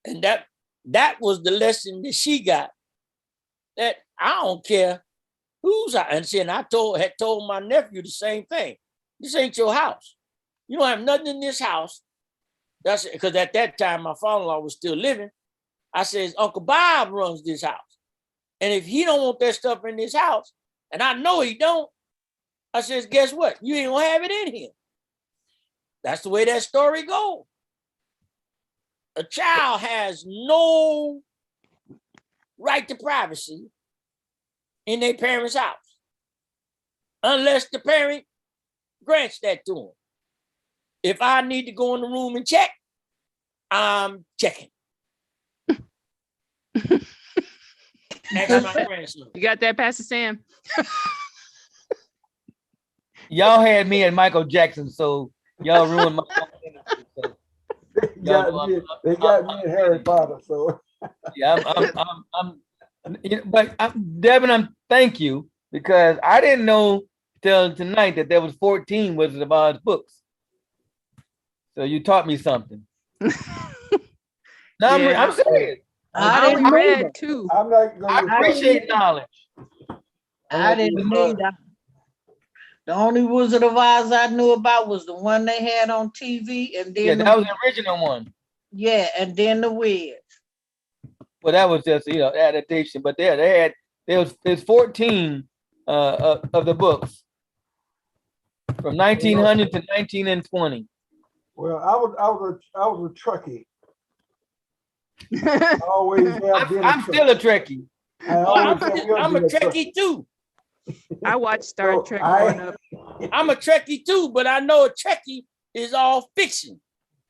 And that was the lesson that she got, that I don't care who's out. And I had told my nephew the same thing. This ain't your house. You don't have nothing in this house. That's because at that time, my father-in-law was still living. I says, Uncle Bob runs this house. And if he don't want that stuff in this house, and I know he don't, I says, guess what? You ain't gonna have it in here. That's the way that story goes. A child has no right to privacy in their parents' house unless the parent grants that to them. If I need to go in the room and check, I'm checking. Ask my grandson. You got that, Pastor Sam? Y'all had me at Michael Jackson, so y'all ruined my so, They got me and Harry Potter, so yeah, Devin, thank you, because I didn't know till tonight that there was 14 Wizard of Oz books. So you taught me something. No, Yeah. I'm serious. I only read 2. I'm not going I appreciate knowledge. I didn't need that. The only Wizard of Oz I knew about was the one they had on TV, and then Yeah, that was the original one. yeah, and then the Wiz. Well, that was just adaptation, but there was 14 of the books from 1900 to 1920. Well, I was a Trekkie. I always have been. I'm still a Trekkie. I'm a Trekkie too. I watched Star Trek growing up. I'm a Trekkie too, but I know a Trekkie is all fiction.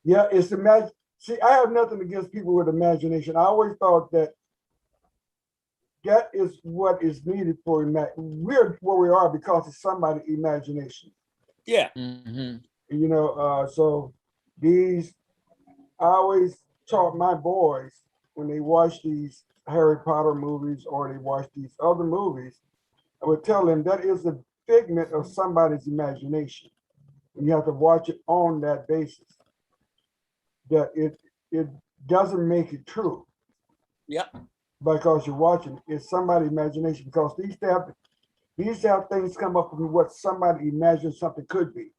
Yeah, it's imagine. See, I have nothing against people with imagination. I always thought that is what is needed for we're where we are because of somebody's imagination. Yeah. Mm-hmm. You know, so I always taught my boys when they watch these Harry Potter movies or they watch these other movies, I would tell them that is a figment of somebody's imagination. And you have to watch it on that basis. That it doesn't make it true. Yep. Because you're watching, it's somebody's imagination. Because these have things come up with what somebody imagined something could be.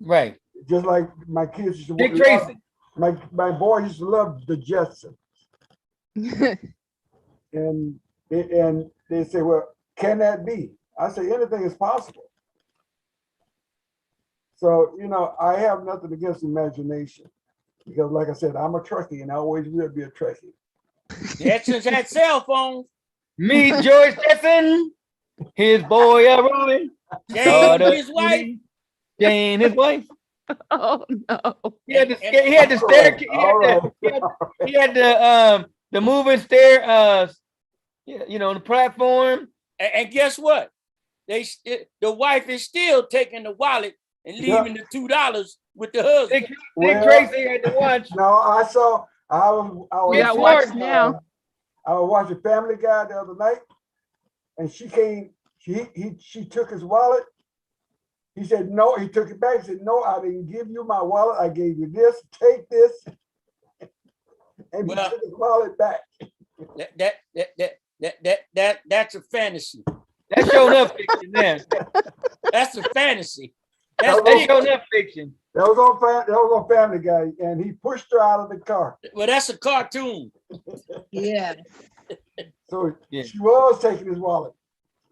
Right. Just like my kids used to Dick Tracy. My boy used to love the Jetsons. And they say, well, can that be? I say anything is possible. So, I have nothing against imagination. Because like I said, I'm a Trekkie and I always will be a Trekkie. Jetsons had cell phones. Meet George Jetson, his boy Robin, Jane, his wife. Jane, his wife. Oh no! He had the staircase. He had the moving stair. The platform. And guess what? The wife is still taking the wallet and leaving the $2 with the husband. Dick Tracy had to watch. No, I was We got watch now. I was watching Family Guy the other night, and she came. She took his wallet. He said no. He took it back. He said no. I didn't give you my wallet. I gave you this. Take this. And he took his wallet back. That's a fantasy. That's showing up fiction there. That's a fantasy. That's showing up fiction. That was on Family Guy, and he pushed her out of the car. Well, that's a cartoon. Yeah. So she was taking his wallet.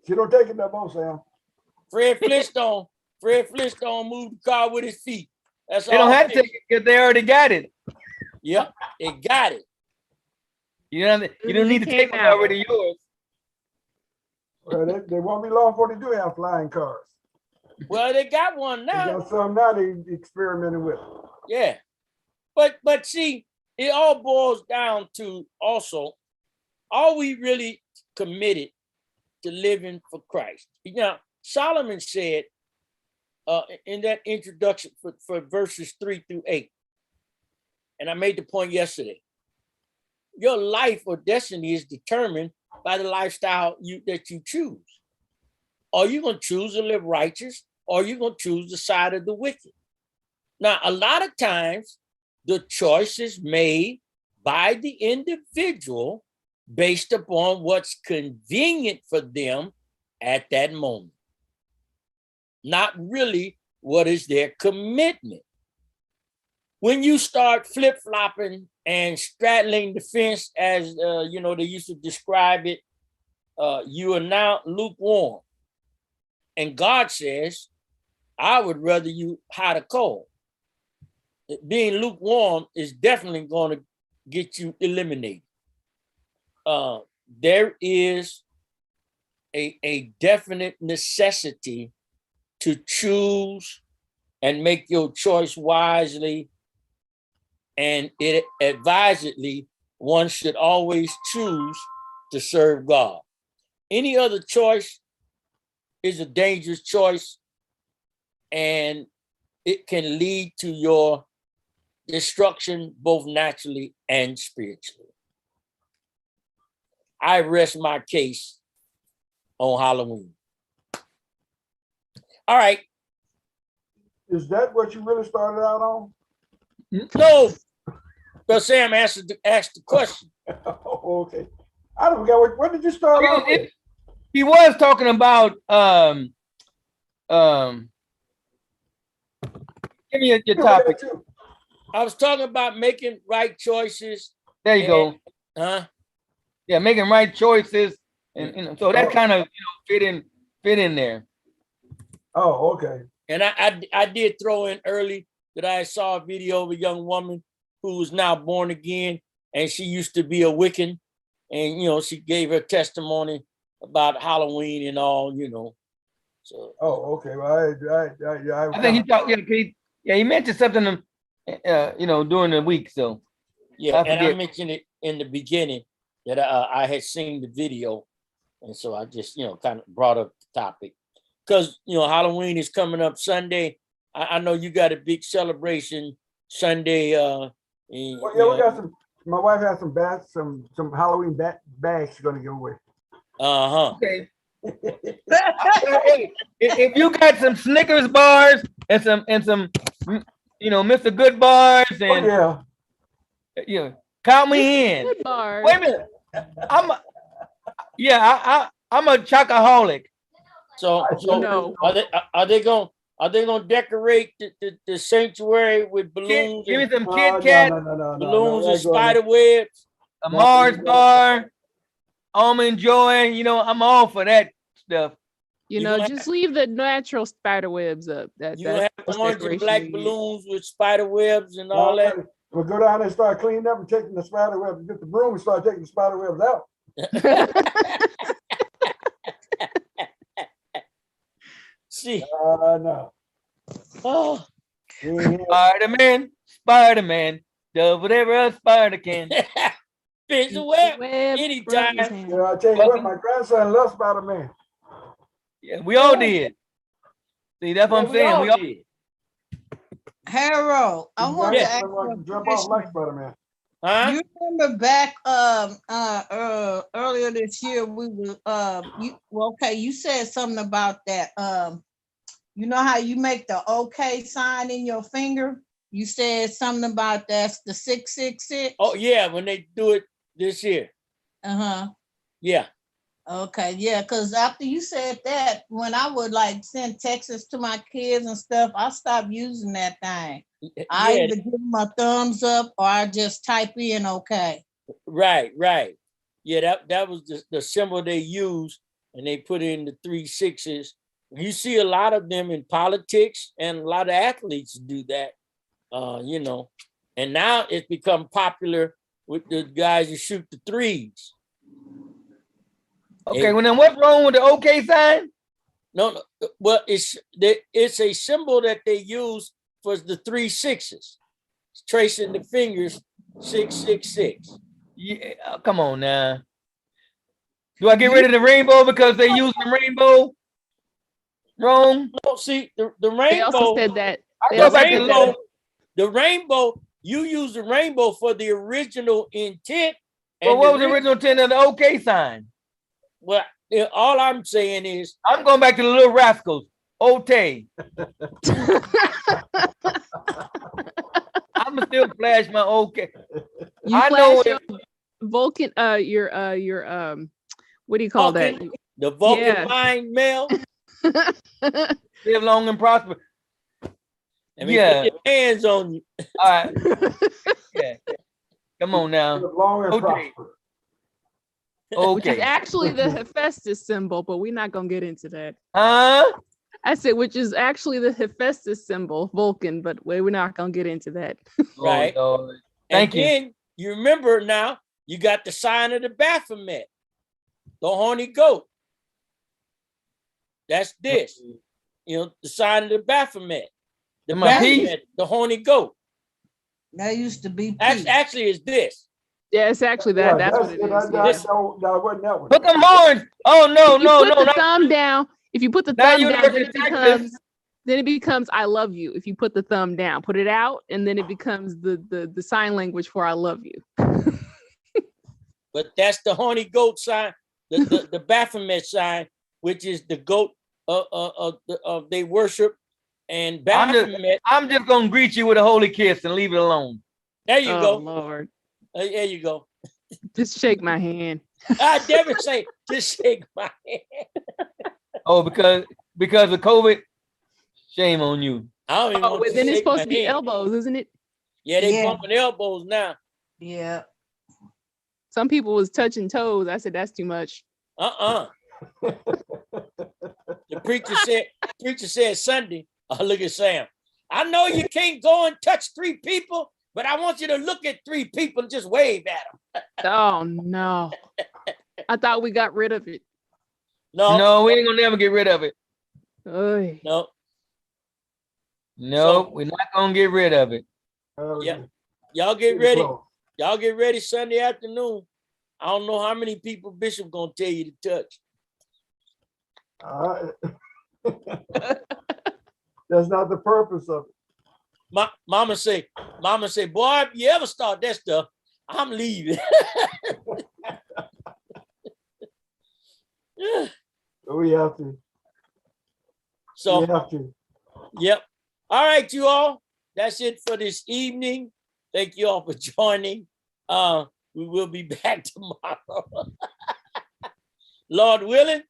She don't take it no more, Sam. Fred Flintstone moved the car with his feet. That's They don't have to take it because they already got it. Yep, they got it. You don't need to take it already yours. Well, they won't be long before they do have flying cars. Well, they got one now. They got some now they experimenting with. Yeah. But see, it all boils down to also, are we really committed to living for Christ. Now, Solomon said in that introduction for verses 3-8, and I made the point yesterday, your life or destiny is determined by the lifestyle that you choose. Are you going to choose to live righteous, or are you going to choose the side of the wicked? Now, a lot of times, the choice is made by the individual based upon what's convenient for them at that moment, not really what is their commitment. When you start flip-flopping and straddling the fence, as they used to describe it, you are now lukewarm. And God says, I would rather you hot or cold. Being lukewarm is definitely going to get you eliminated. There is a definite necessity to choose and make your choice wisely. And it advisedly, one should always choose to serve God. Any other choice is a dangerous choice, and it can lead to your destruction, both naturally and spiritually. I rest my case on Halloween. All right. Is that what you really started out on? No, but Sam asked the question. Oh, okay. I don't forget what did you start off with? He was talking about give me your topic. I was talking about making right choices. There you go. Yeah, making right choices, and so that kind of fit in there. Oh, okay. And I did throw in early that I saw a video of a young woman who was now born again, and she used to be a Wiccan, and she gave her testimony about Halloween and all, So. Oh, okay. Well, I think he talked. He mentioned something, during the week. So yeah, and I mentioned it in the beginning that I had seen the video, and so I just kind of brought up the topic because Halloween is coming up Sunday. I know you got a big celebration Sunday. we got some. My wife has some Halloween bags she's gonna give away. Okay. Hey, if you got some Snickers bars and some Mr. Good bars and count me in. Good bars. Wait a minute. I'm a chocoholic. So No. Are they gonna decorate the sanctuary with balloons? Give me some Kit Kat balloons and spider webs. A Mars bar, almond joy. I'm all for that stuff. Just leave the natural spider webs up. You have orange and black balloons with spider webs and all that. We'll go down there and start cleaning up and taking the spider webs. Get the broom and start taking the spider webs out. See. No. Oh. Spider-Man, does whatever a spider can. Spins the web anytime. I tell you what, my grandson loves Spider-Man. Yeah, we all did. See, that's what I'm saying. We all did. Harold, I want to ask you a jump off like Spider-Man. You remember back earlier this year we were you said something about that you know how you make the okay sign in your finger? You said something about that's the 666. Oh yeah, when they do it this year. Yeah. Okay, yeah, because after you said that, when I would send texts to my kids and stuff, I stopped using that thing. I either give them a thumbs up or I just type in okay. Right. Yeah, that was the symbol they used, and they put in the 3 6s. You see a lot of them in politics, and a lot of athletes do that, and now it's become popular with the guys who shoot the threes. Okay, well then what's wrong with the okay sign? No. Well, it's a symbol that they use for the 3 6s. It's tracing the fingers 666. Yeah, come on now. Do I get rid of the rainbow because they use the rainbow wrong? No, see, the They also rainbow, said that. I They go also back to said the that. the rainbow, you use the rainbow for the original intent. Well, And what was the original intent of the OK sign? well, all I'm saying is, I'm going back to the little rascals. Ote. I'm still flash my OK. You I know flash your Vulcan, your what do you call that? Vulcan, the Vulcan Yeah. mind male. Live long and prosper. Let me Yeah. put your hands on you. All right. Yeah. Come on now. Live long and Okay. prosper. Which is Okay. actually the Hephaestus symbol, but we're not gonna get into that. Huh? I said, which is actually the Hephaestus symbol, Vulcan, but we're not gonna get into that. Right. Oh, Lord. Thank and you. then you remember now, you got the sign of the Baphomet, the horny goat. That's this. You know, the sign of the Baphomet. The Am I peace? Baphomet, the horny goat. That used to be Actually, it's this. Yeah, it's actually that. That's what it is. That wasn't that one. Put them horns. Oh no, If you no, put no, the not thumb down, if you put the Not thumb down, University then it becomes I love you. If you put the thumb down, put it out, and then it becomes the sign language for I love you. But that's the horny goat sign, the Baphomet sign, which is the goat they worship. And Baphomet, I'm just gonna greet you with a holy kiss and leave it alone. there you Oh go. Lord, There you go. just shake my hand. I never say just shake my hand. Oh, because of COVID. Shame on you. I don't even Oh, want but to then it's shake my supposed to be hand. elbows, isn't it? Yeah, they Yeah. bumping elbows now. Yeah. Some people was touching toes. I said that's too much. The preacher said Sunday. Oh, look at Sam. I know you can't go and touch 3 people, but I want you to look at 3 people and just wave at them. Oh no, I thought we got rid of it. No, we ain't gonna never get rid of it. Oy. No. No, So- we're not gonna get rid of it. Yeah. Y'all get ready. Y'all get ready Sunday afternoon. I don't know how many people Bishop gonna tell you to touch. That's not the purpose of it. Mama say, boy, if you ever start that stuff, I'm leaving. We have to. So, We have to. yep. All right, you all. That's it for this evening. Thank you all for joining. We will be back tomorrow. Lord willing.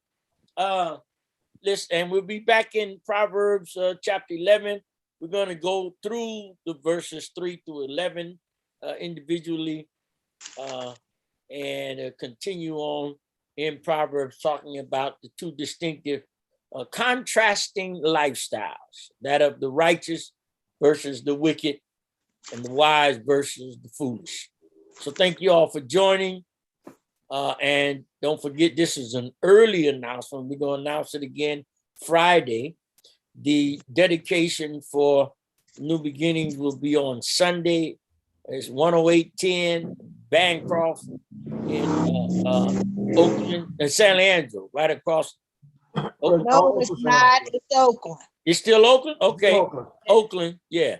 Listen, and we'll be back in Proverbs chapter 11. We're going to go through the verses 3 through 11 individually and continue on in Proverbs talking about the 2 distinctive contrasting lifestyles, that of the righteous versus the wicked and the wise versus the foolish. So thank you all for joining. And don't forget, this is an early announcement. We're going to announce it again Friday. The dedication for New Beginnings will be on Sunday. It's 10810 Bancroft in Oakland and San Leandro, right across. Oakland. No, it's not. It's Oakland. It's still Oakland? Okay. Oakland. Oakland, yeah.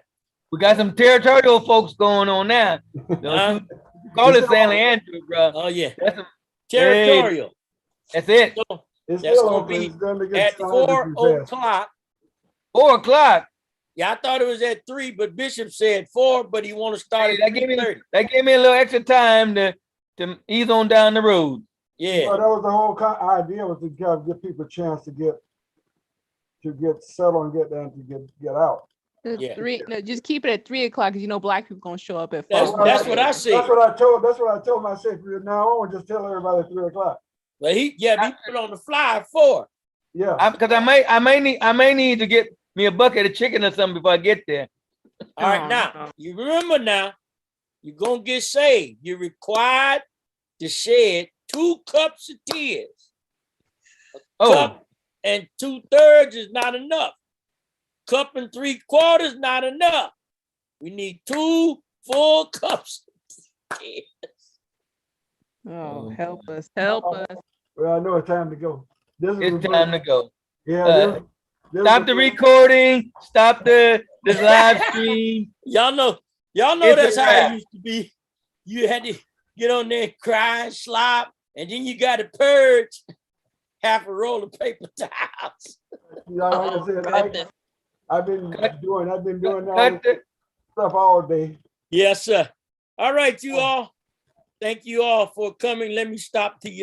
We got some territorial folks going on now. Huh? Call it San Leandro, bro. Oh, yeah. That's, Territorial. that's it. So It's that's still going open. It's gonna to be get at started 4 if you fast. o'clock. 4 o'clock. Yeah, I thought it was at 3, but Bishop said 4, but he want to start Hey, at 3:30. that gave me a little extra time to ease on down the road. Yeah. Well, that was the whole idea, was to give people a chance to get settled and get down to get out. Yeah. No, just keep it at 3 o'clock because you know black people gonna show up at 4. That's what I said. That's what I told him. I said, from now on, just tell everybody at 3 o'clock. But he put on the fly at 4. Yeah. Because I may need to get me a bucket of chicken or something before I get there. All right, Oh, now, no. you remember now, you're going to get saved. You're required to shed 2 cups of tears. Oh, Cup and 2/3 is not enough. Cup and 3/4 not enough. We need 2 full cups of tears. Oh, help us, help us. Well, I know it's time to go. This is It's time to go. Yeah. Stop the recording. Stop this live stream. Y'all know It's a that's how wrap. it used to be. You had to get on there and cry and slop, and then you got to purge half a roll of paper towels. You know, like I said, I've been doing all Cut this stuff all day. Yes, sir. All right, you all. Thank you all for coming. Let me stop to you.